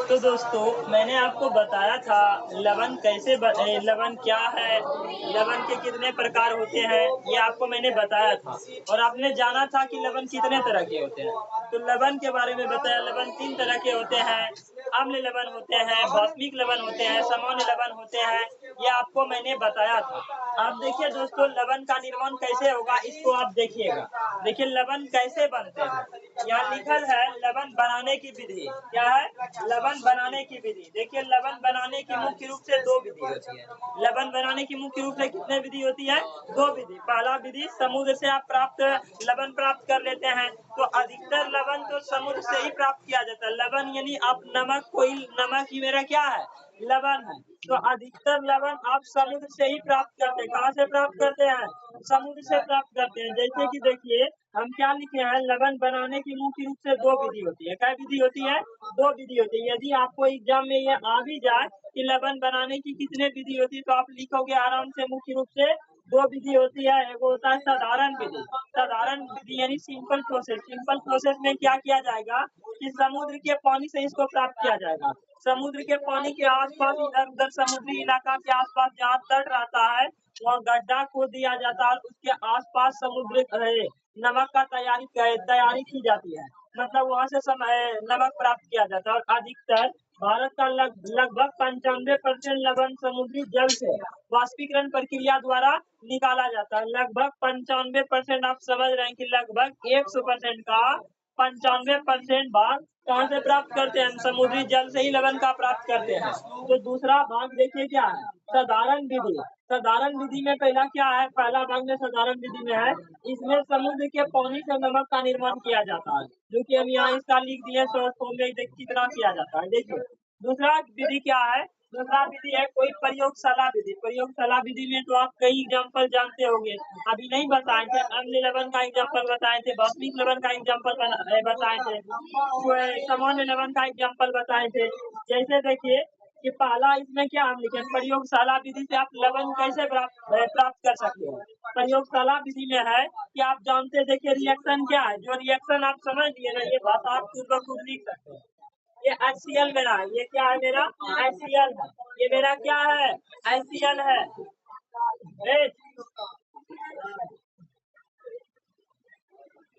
तो दोस्तों मैंने आपको बताया था लवण क्या है, लवण के कितने प्रकार होते हैं, ये आपको मैंने बताया था। और आपने जाना था कि लवण कितने तरह के होते हैं। तो लवण के बारे में बताया, लवण 3 तरह के होते हैं। अम्ल लवण होते हैं, भौतिक लवण होते हैं, सामान्य लवण होते हैं। ये आपको मैंने बताया था। आप देखिए दोस्तों, लवण का निर्माण कैसे होगा इसको आप देखिएगा। देखिए लवण कैसे बनते हैं, यहाँ लिखल है लवण बनाने की विधि। क्या है? लवण बनाने की विधि। देखिए लवण बनाने की मुख्य रूप से 2 विधि होती है। लवण बनाने की मुख्य रूप से कितने विधि होती है? 2 विधि। पहला विधि, समुद्र से आप लवण प्राप्त कर लेते हैं। तो अधिकतर लवण तो समुद्र से ही प्राप्त किया जाता है। लवण यानी आप नमक ही मेरा क्या है? लवण है। तो अधिकतर लवण आप समुद्र से ही प्राप्त करते हैं। कहाँ से प्राप्त करते हैं? समुद्र से प्राप्त करते हैं। जैसे कि देखिए हम क्या लिखे हैं, लवण बनाने की मुख्य रूप से 2 विधि होती है। क्या विधि होती है? 2 विधि होती है। यदि आपको एग्जाम में ये आ भी जाए कि लवण बनाने की कितने विधि होती है, तो आप लिखोगे आराम से मुख्य रूप से 2 विधि होती है। एक होता है साधारण विधि। साधारण विधि यानी सिंपल प्रोसेस। सिंपल प्रोसेस में क्या किया जाएगा कि समुद्र के पानी से इसको प्राप्त किया जाएगा। समुद्र के पानी के आसपास, इधर उधर समुद्री इलाका के आसपास जहाँ तट रहता है, वहाँ गड्ढा खोद दिया जाता है और उसके आसपास समुद्र नमक का तैयारी की जाती है। मतलब वहाँ से नमक प्राप्त किया जाता है। और अधिकतर भारत का लगभग 95% लवण समुद्री जल से वाष्पीकरण प्रक्रिया द्वारा निकाला जाता है। लगभग 95%, आप समझ रहे हैं कि लगभग 100% का 95% भाग कहाँ से प्राप्त करते हैं? हम समुद्री जल से ही लवण का प्राप्त करते हैं। तो दूसरा भाग देखिए क्या है, साधारण विधि। साधारण विधि में पहला क्या है, पहला भाग में साधारण विधि में है, इसमें समुद्र के पानी से नमक का निर्माण किया जाता है, जो कि हम यहाँ इसका लिख दिए शॉर्ट फॉर्म में, कितना किया जाता है। देखिए दूसरा विधि क्या है, दूसरा विधि है कोई प्रयोगशाला विधि। प्रयोगशाला विधि में तो आप कई एग्जाम्पल जानते होंगे, अभी नहीं बताए थे। अम्ल लवण का एग्जाम्पल बताए थे, भौतिक लवण का एग्जाम्पल बताए थे, सामान्य लवण का एग्जाम्पल बताए थे। जैसे देखिए कि पहला इसमें क्या हम लिखे, प्रयोगशाला विधि से आप लवण कैसे प्राप्त कर सकते हो। प्रयोगशाला विधि में है कि आप जानते हैं, देखिए रिएक्शन क्या है, जो रिएक्शन आप समझ लिए ना, ये बात आप खुद लिख सकते हैं। ये HCl मेरा है, ये क्या है मेरा? HCl है। ये मेरा क्या है? HCl है।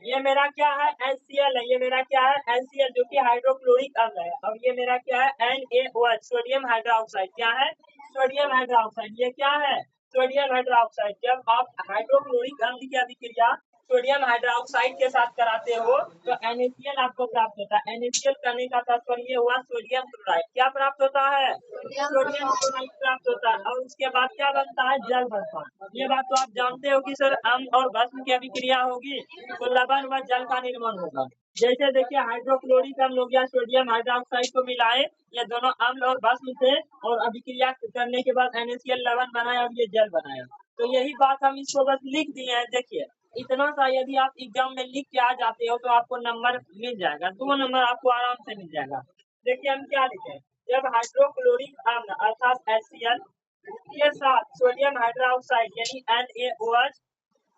ये मेरा क्या है? HCl है। ये मेरा क्या है? HCl, जो कि हाइड्रोक्लोरिक अम्ल है। अब ये मेरा क्या है? NaOH, sodium hydroxide. क्या है? Sodium hydroxide. ये क्या है? Sodium hydroxide. जब आप हाइड्रोक्लोरिक अम्ल की अभिक्रिया सोडियम हाइड्रोक्साइड के साथ कराते हो तो NaCl आपको प्राप्त होता है। NaCl करने का तात्पर्य हुआ सोडियम क्लोराइड। क्या प्राप्त होता है? सोडियम क्लोराइड प्राप्त होता है। और उसके बाद क्या बनता है? जल बनता है। ये बात तो आप जानते हो कि सर अम्ल और भस्म की अभिक्रिया होगी तो लवण व जल का निर्माण होगा। जैसे देखिए हाइड्रोक्लोरिक अम्ल हो गया, सोडियम हाइड्रोक्साइड को मिलाए, ये दोनों अम्ल और भस्म थे, और अभिक्रिया करने के बाद NaCl लवण बनाया और ये जल बनाया। तो यही बात हम इसको बस लिख दिए हैं। देखिए इतना सा यदि आप एग्जाम में लिख के आ जाते हो तो आपको नंबर मिल जाएगा, 2 नंबर आपको आराम से मिल जाएगा। देखिए हम क्या लिखे, जब हाइड्रोक्लोरिक अम्ल अर्थात HCl के साथ सोडियम हाइड्रोक्साइड यानी NaOH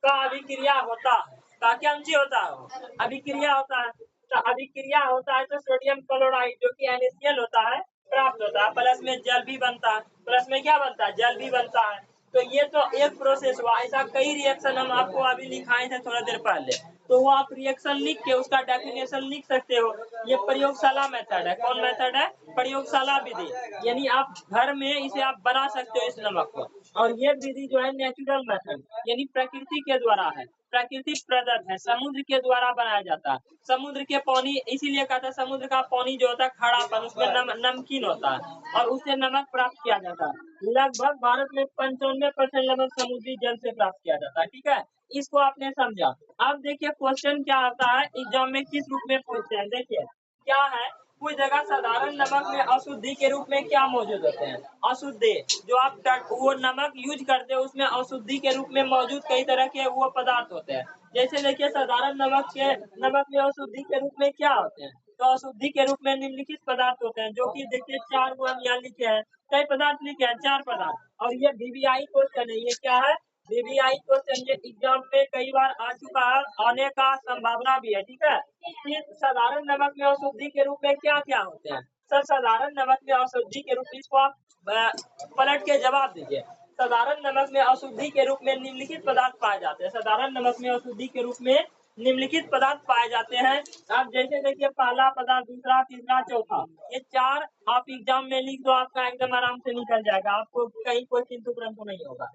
का अभिक्रिया होता है, ताकि अंशी होता है, अभिक्रिया होता है। तो अभिक्रिया होता है तो सोडियम क्लोराइड जो कि NaCl होता है प्राप्त होता है, प्लस में जल भी बनता है। प्लस में क्या बनता है? जल भी बनता है। तो ये तो एक प्रोसेस हुआ। ऐसा कई रिएक्शन हम आपको अभी लिखाए थे थोड़ा देर पहले, तो वो आप रिएक्शन लिख के उसका डेफिनेशन लिख सकते हो। ये प्रयोगशाला मेथड है। कौन मेथड है? प्रयोगशाला विधि। यानी आप घर में इसे आप बना सकते हो इस नमक को। और ये विधि जो है नेचुरल मेथड यानी प्रकृति के द्वारा है, प्रकृति प्रदत्त है, समुद्र के द्वारा बनाया जाता है। समुद्र के पानी, इसीलिए कहता है समुद्र का पानी जो होता है खारापन, उसमें नमकीन होता है और उससे नमक प्राप्त किया जाता है। लगभग भारत में 95% नमक समुद्री जल से प्राप्त किया जाता है। ठीक है, इसको आपने समझा। अब देखिए क्वेश्चन क्या आता है एग्जाम में, किस रूप में पूछते हैं। देखिए क्या है, कुछ जगह साधारण नमक में अशुद्धि के रूप में क्या मौजूद होते हैं? अशुद्धि, जो आप वो नमक यूज करते हो उसमें अशुद्धि के रूप में मौजूद कई तरह के वो पदार्थ होते हैं। जैसे देखिए साधारण नमक में अशुद्धि के रूप में क्या होते हैं? तो अशुद्धि के रूप में निम्नलिखित पदार्थ होते हैं, जो कि देखिए 4 को हम यहाँ लिखे हैं, कई पदार्थ लिखे हैं, 4 पदार्थ। और ये VVI क्वेश्चन है। ये क्या है? VVI क्वेश्चन, ये एग्जाम में कई बार आ चुका है, आने का संभावना भी है। ठीक है, कि साधारण नमक में अशुद्धि के रूप में क्या क्या होते हैं? सर साधारण नमक में अशुद्धि के रूप में, इसको आप पलट के जवाब दीजिए। साधारण नमक में अशुद्धि के रूप में निम्नलिखित पदार्थ पाए जाते हैं। साधारण नमक में अशुद्धि के रूप में निम्नलिखित पदार्थ पाए जाते हैं। आप जैसे देखिए, पहला पदार्थ, दूसरा, तीसरा, चौथा, ये 4 आप एग्जाम में लिख दो, आपका एकदम आराम से निकल जाएगा, आपको कहीं कोई किंतु परंतु नहीं होगा।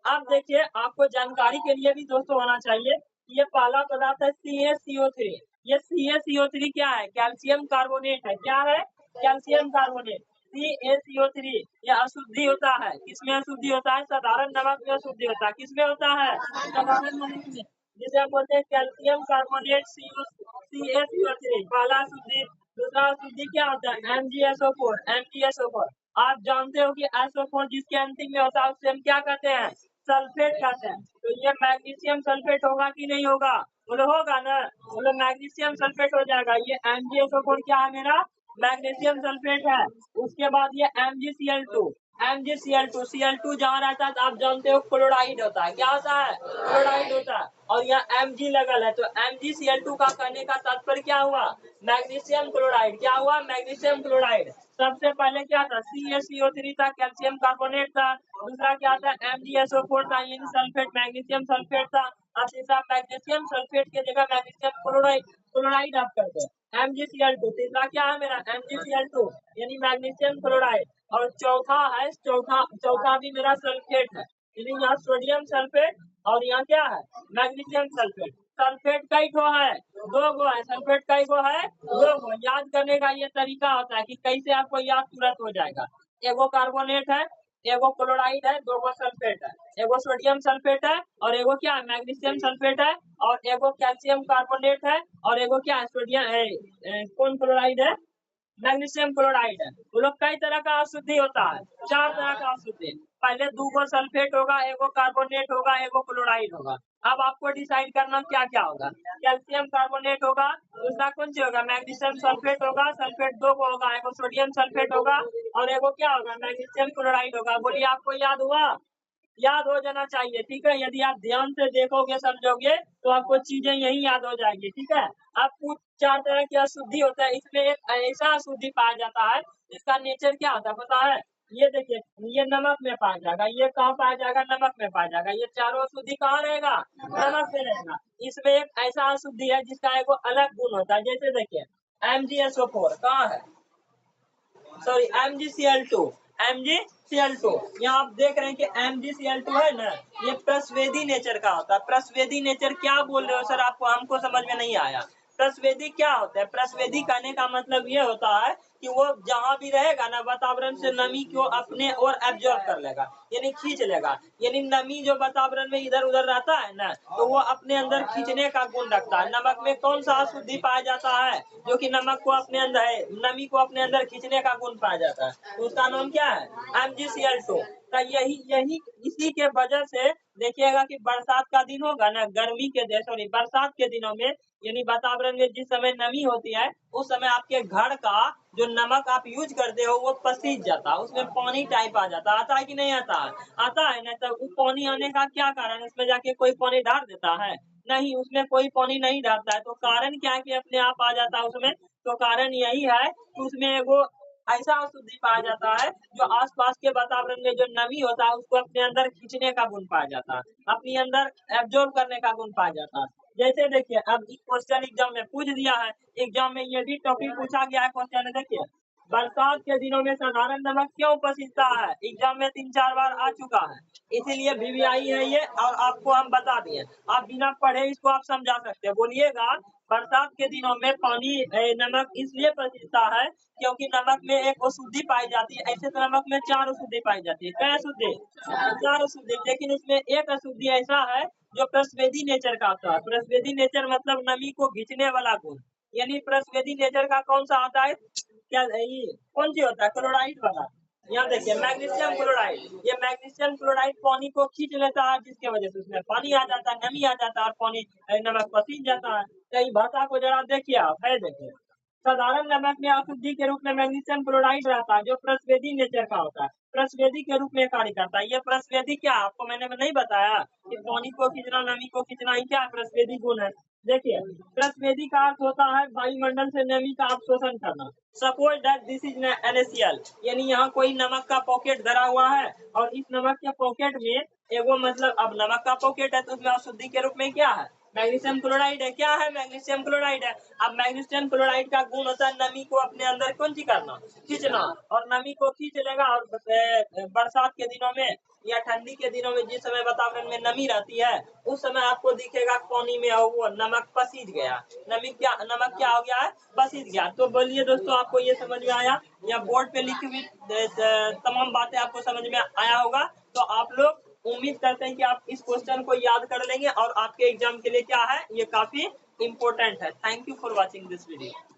आप देखिए, आपको जानकारी के लिए भी दोस्तों होना चाहिए, ये पहला पदार्थ है CaCO3। ये CaCO3 क्या है? कैल्शियम कार्बोनेट है। क्या है? Calcium carbonate. CaCO3 ये अशुद्धि होता है। किसमें अशुद्धि होता है? साधारण नमक में अशुद्धि होता है। किसमें होता है? साधारण नमक में, जिसे आप बोलते हैं कैल्शियम कार्बोनेट CaCO3, पहला अशुद्धि। दूसरा अशुद्धि क्या होता है? MgSO4। MgSO4 आप जानते हो कि SO4 जिसके अंतिम में होता है उसे हम क्या कहते हैं? सल्फेट कहते हैं। तो ये मैग्नीशियम सल्फेट होगा कि नहीं होगा? बोलो होगा ना, बोलो मैग्नीशियम सल्फेट हो जाएगा। ये MgSO4 क्या है मेरा? मैग्नीशियम सल्फेट है। उसके बाद ये MgCl2। Cl2 जहाँ रहता है तो आप जानते हो क्लोराइड होता है। क्या होता है? क्लोराइड होता है। और यहाँ Mg लगल है, तो MgCl2 का कहने का तात्पर्य क्या हुआ? Magnesium chloride. क्या हुआ? Magnesium chloride. सबसे पहले क्या था? CaCO3 था, कैल्शियम कार्बोनेट था। दूसरा क्या था? MgSO4 था, यानी सल्फेट, मैग्नीशियम सल्फेट था। अब तीसरा मैग्नीशियम सल्फेट की जगह मैग्नीशियम क्लोराइड आप करते हैं, MgCl2। तीसरा क्या है मेरा? MgCl2 यानी मैग्नीशियम क्लोराइड। और चौथा है, चौथा भी मेरा सल्फेट है, यानी यहाँ सोडियम सल्फेट और यहाँ क्या है? Magnesium sulphate. सल्फेट कई गो है? 2 गो है। सल्फेट कई गो है? 2 गो। याद करने का ये तरीका होता है कि कैसे आपको याद तुरंत हो जाएगा। एगो कार्बोनेट है, एगो क्लोराइड है, 2 गो सल्फेट है, एगो सोडियम सल्फेट है और एगो क्या है? मैग्नीशियम सल्फेट है, और एगो कैल्शियम कार्बोनेट है, और एगो क्या है? सोडियम कौन क्लोराइड है? मैग्नीशियम क्लोराइड है। वो लोग कई तरह का अशुद्धि होता है, 4 तरह का अशुद्धि। पहले 2 गो सल्फेट होगा, एगो कार्बोनेट होगा, एगो क्लोराइड होगा। अब आपको डिसाइड करना क्या क्या होगा। कैल्शियम कार्बोनेट होगा, दूसरा कौन सी होगा? मैग्नीशियम सल्फेट होगा। सल्फेट 2 गो होगा, एगो सोडियम सल्फेट होगा और एगो क्या होगा? मैग्नीशियम क्लोराइड होगा। बोलिए, आपको याद हुआ? याद हो जाना चाहिए, ठीक है। यदि आप ध्यान से देखोगे, समझोगे, तो आपको चीजें यही याद हो जाएंगी, ठीक है। आपको 4 तरह की अशुद्धि होता है। इसमें एक ऐसा अशुद्धि पाया जाता है जिसका नेचर क्या होता है पता है? ये देखिए, ये नमक में पाया जाएगा। ये कहाँ पाया जाएगा? नमक में पाया जाएगा। ये चारों अशुद्धि कहाँ रहेगा? नमक में रहेगा। इसमें एक ऐसा अशुद्धि है जिसका एक अलग गुण होता है। जैसे देखिए, MgSO4 कहाँ है? Sorry, MgCl2। MgCl2 यहाँ आप देख रहे हैं कि MgCl2 है ना, ये प्रस्वेदी नेचर का होता है। प्रस्वेदी नेचर क्या बोल रहे हो सर? आपको, हमको समझ में नहीं आया। प्रस्वेदी क्या होता है? प्रस्वेदी कहने का मतलब ये होता है कि वो जहाँ भी रहेगा ना, वातावरण से नमी को अपने और एब्जॉर्ब कर लेगा, यानी खींच लेगा। यानी नमी जो वातावरण में इधर उधर रहता है ना, तो वो अपने अंदर खींचने का गुण रखता है। नमक में कौन सा अशुद्धि पाया जाता है जो कि नमक को अपने अंदर है, नमी को अपने अंदर खींचने का गुण पाया जाता है? तो उसका नाम क्या है? MgCl2 का। यही इसी के वजह से देखिएगा कि बरसात का दिन होगा ना, गर्मी के दिन, सॉरी, बरसात के दिनों में, यानी वातावरण में जिस समय नमी होती है, उस समय आपके घर का जो नमक आप यूज करते हो वो पसीज जाता है, उसमें पानी टाइप आ जाता है। आता है कि नहीं आता है? आता है ना। तो वो पानी आने का क्या कारण है? उसमें जाके कोई पानी डाल देता है? नहीं, उसमें कोई पानी नहीं डालता है। तो कारण क्या है कि अपने आप आ जाता है उसमें? तो कारण यही है कि उसमें वो ऐसा अशुद्धि पाया जाता है जो आसपास के वातावरण में जो नमी होता है उसको अपने अंदर खींचने का गुण पाया जाता है, अपने अंदर एब्जॉर्ब करने का गुण पाया जाता है। जैसे देखिए, अब क्वेश्चन एग्जाम में पूछ दिया है, एग्जाम में ये भी टॉपिक पूछा गया है क्वेश्चन में। देखिए, बरसात के दिनों में साधारण नमक क्यों पसीजता है? एग्जाम में 3-4 बार आ चुका है, इसीलिए VVI है ये, और आपको हम बता दिए। आप बिना पढ़े इसको आप समझा सकते हैं। बोलिएगा, बरसात के दिनों में पानी नमक इसलिए पसीजता है क्योंकि नमक में एक अशुद्धि पाई जाती है। ऐसे तो नमक में 4 अशुद्धि पाई जाती है। क्या अशुद्धि? 4 अशुद्धि। लेकिन उसमें एक अशुद्धि ऐसा है जो प्रस्वेदी नेचर का होता है। प्रस्वेदी नेचर मतलब नमी को खींचने वाला गुण। यानी प्रस्वेदी नेचर का कौन सा आता है? क्या ये कौन सी होता है? क्लोराइड वाला। यहाँ देखिए, मैग्नीशियम क्लोराइड। ये मैग्नीशियम क्लोराइड पानी को खींच लेता है, जिसके वजह से उसमें पानी आ जाता है, नमी आ जाता है और पानी नमक पसीज जाता है। कई भाषा को जरा देखिए आप, है देखिए, साधारण नमक में अशुद्धि के रूप में मैग्नीशियम क्लोराइड रहता है जो प्रस्वेदी नेचर का होता है, प्रस्वेदी के रूप में कार्य करता है। ये प्रस्वेदी क्या, आपको मैंने नहीं बताया कि पानी को खींचना, नमी को खींचना ही क्या प्रस्वेदी गुण है? देखिए, प्रतिवेदी का अर्थ होता है वायुमंडल से नमी का अवशोषण करना। Suppose that this is NaCl, यानी यहाँ कोई नमक का पॉकेट धरा हुआ है और इस नमक के पॉकेट में एगो मतलब अब नमक का पॉकेट है तो उसमें अशुद्धि के रूप में क्या है, मैग्नीशियम क्लोराइड है। क्या है, मैग्नीशियम क्लोराइड है। अब मैग्नीशियम क्लोराइड का गुण होता है नमी को अपने अंदर कौन सी करना, खींचना, और नमी को खींच लेगा। और बरसात के दिनों में या ठंडी के दिनों में जिस समय वातावरण में नमी रहती है उस समय आपको दिखेगा पानी में वो नमक पसीज गया, नमक क्या हो गया है, पसीज गया। तो बोलिए दोस्तों, आपको ये समझ में आया या बोर्ड पे लिखी हुई तमाम बातें आपको समझ में आया होगा। तो आप लोग उम्मीद करते हैं कि आप इस क्वेश्चन को याद कर लेंगे और आपके एग्जाम के लिए क्या है, ये काफी इम्पोर्टेंट है। Thank you for watching this video.